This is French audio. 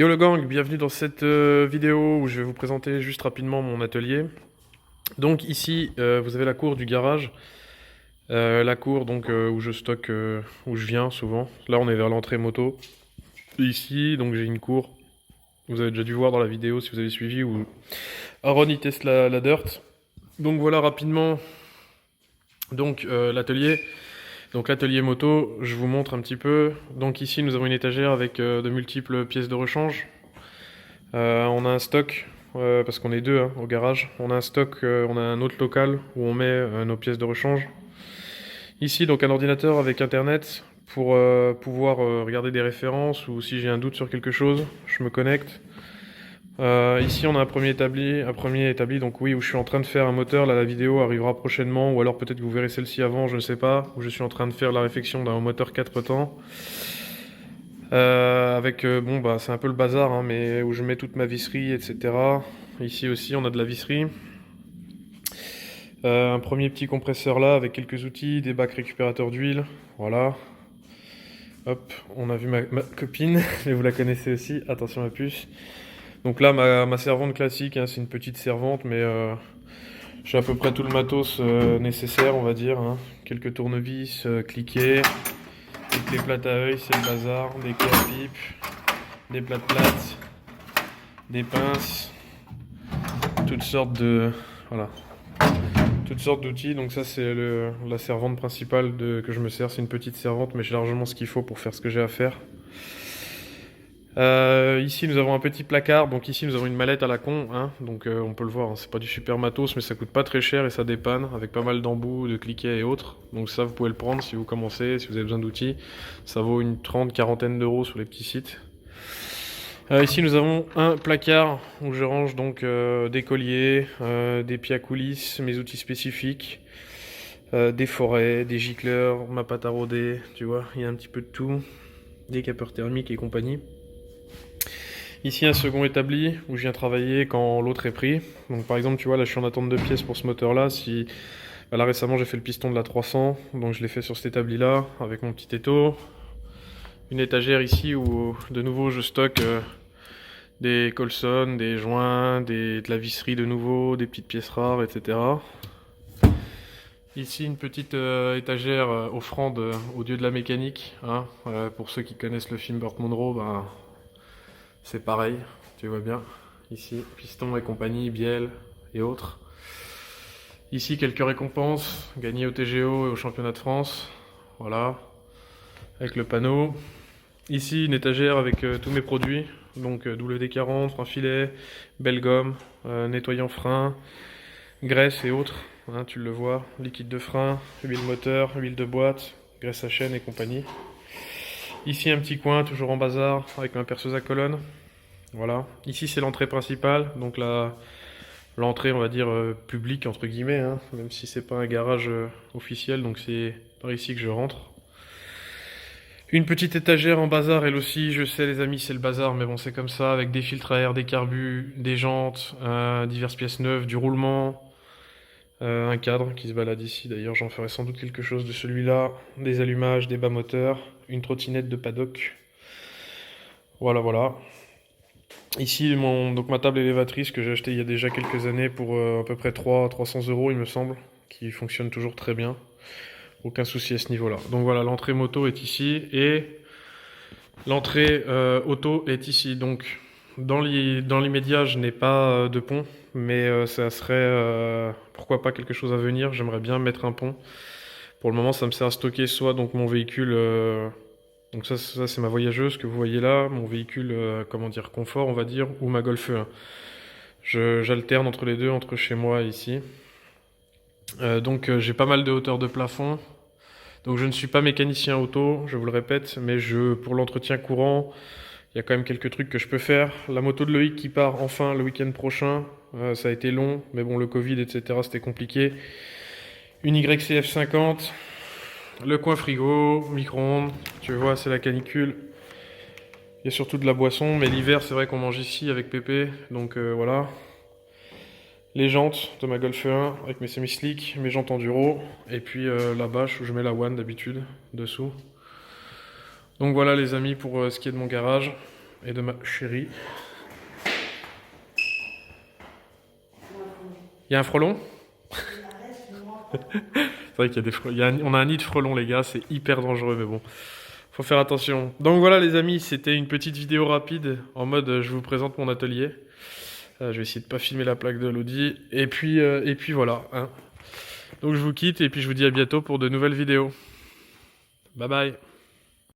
Yo le gang, bienvenue dans cette vidéo où je vais vous présenter juste rapidement mon atelier. Donc ici, vous avez la cour du garage, la cour donc où je stocke, où je viens souvent. Là, on est vers l'entrée moto. Et ici, donc j'ai une cour. Vous avez déjà dû voir dans la vidéo si vous avez suivi où Aaron il teste la dirt. Donc voilà rapidement. Donc l'atelier. Donc l'atelier moto, je vous montre un petit peu. Donc ici, nous avons une étagère avec de multiples pièces de rechange. On a un stock, parce qu'on est deux hein, au garage. On a un stock, on a un autre local où on met nos pièces de rechange. Ici, donc un ordinateur avec internet pour pouvoir regarder des références ou si j'ai un doute sur quelque chose, je me connecte. Ici, on a un premier établi, donc oui, où je suis en train de faire un moteur. Là, la vidéo arrivera prochainement, ou alors peut-être que vous verrez celle-ci avant, je ne sais pas. Où je suis en train de faire la réfection d'un moteur 4 temps. Bon bah c'est un peu le bazar hein, mais où je mets toute ma visserie etc. Ici aussi on a de la visserie. Un premier petit compresseur là avec quelques outils, des bacs récupérateurs d'huile. Voilà. Hop, on a vu ma copine, mais vous la connaissez aussi, attention à la puce. Donc là ma servante classique, hein, c'est une petite servante mais j'ai à peu près tout le matos nécessaire on va dire. Hein. Quelques tournevis, cliquets, des clés plates à œil, c'est le bazar, des clés à pipe, des plates, des pinces, toutes sortes de voilà, toutes sortes d'outils. Donc ça c'est la servante principale que je me sers. C'est une petite servante, mais j'ai largement ce qu'il faut pour faire ce que j'ai à faire. Ici nous avons un petit placard. Donc ici nous avons une mallette à la con, hein. Donc on peut le voir. Hein, c'est pas du super matos, mais ça coûte pas très cher et ça dépanne avec pas mal d'embouts, de cliquets et autres. Donc ça vous pouvez le prendre si vous commencez, si vous avez besoin d'outils. Ça vaut une quarantaine d'euros sur les petits sites. Ici nous avons un placard où je range donc des colliers, des pieds à coulisses, mes outils spécifiques, des forêts, des gicleurs, ma pâte à rôder, tu vois, il y a un petit peu de tout, des capeurs thermiques et compagnie. Ici un second établi où je viens travailler quand l'autre est pris. Donc par exemple tu vois là je suis en attente de pièces pour ce moteur là. Là récemment j'ai fait le piston de la 300, donc je l'ai fait sur cet établi là avec mon petit étau. Une étagère ici où de nouveau je stocke des colsons, des joints, de la visserie de nouveau, des petites pièces rares, etc. Ici une petite étagère offrande au dieu de la mécanique. Hein. Pour ceux qui connaissent le film Burt Monroe, ben, c'est pareil, tu vois bien. Ici, piston et compagnie, bielle et autres. Ici quelques récompenses, gagnées au TGO et au championnat de France. Voilà, avec le panneau. Ici une étagère avec tous mes produits. Donc WD-40, frein filet, belle gomme, nettoyant frein, graisse et autres, hein, tu le vois, liquide de frein, huile moteur, huile de boîte, graisse à chaîne et compagnie. Ici un petit coin, toujours en bazar, avec ma perceuse à colonne. Voilà. Ici c'est l'entrée principale, donc l'entrée on va dire publique entre guillemets, hein, même si c'est pas un garage officiel, donc c'est par ici que je rentre. Une petite étagère en bazar, elle aussi, je sais les amis, c'est le bazar, mais bon c'est comme ça, avec des filtres à air, des carbus, des jantes, diverses pièces neuves, du roulement, un cadre qui se balade ici, d'ailleurs j'en ferai sans doute quelque chose de celui-là, des allumages, des bas moteurs, une trottinette de paddock. Voilà, voilà. Ici, donc ma table élévatrice que j'ai achetée il y a déjà quelques années pour à peu près 300 euros il me semble, qui fonctionne toujours très bien. Aucun souci à ce niveau-là. Donc voilà, l'entrée moto est ici et l'entrée auto est ici. Donc dans l'immédiat, je n'ai pas de pont, mais ça serait pourquoi pas quelque chose à venir. J'aimerais bien mettre un pont. Pour le moment, ça me sert à stocker soit donc mon véhicule. Donc ça c'est ma voyageuse que vous voyez là, mon véhicule comment dire confort on va dire, ou ma Golf 1. J'alterne entre les deux, entre chez moi et ici. Donc j'ai pas mal de hauteur de plafond. Donc je ne suis pas mécanicien auto, je vous le répète, mais pour l'entretien courant, il y a quand même quelques trucs que je peux faire. La moto de Loïc qui part enfin le week-end prochain, ça a été long, mais bon le Covid etc c'était compliqué. Une YCF 50, le coin frigo, micro-ondes, tu vois c'est la canicule. Il y a surtout de la boisson, mais l'hiver c'est vrai qu'on mange ici avec Pépé, donc voilà. Les jantes de ma Golf 1 avec mes semi-slick, mes jantes enduro, et puis la bâche où je mets la One d'habitude, dessous. Donc voilà les amis pour ce qui est de mon garage. et de ma chérie. Il y a un frelon? C'est vrai qu'il y a des frelons. On a un nid de frelons, les gars, c'est hyper dangereux, mais bon, faut faire attention. Donc voilà, les amis, c'était une petite vidéo rapide, en mode je vous présente mon atelier. Je vais essayer de pas filmer la plaque de l'Audi. Et puis voilà. Hein. Donc je vous quitte et puis je vous dis à bientôt pour de nouvelles vidéos. Bye bye.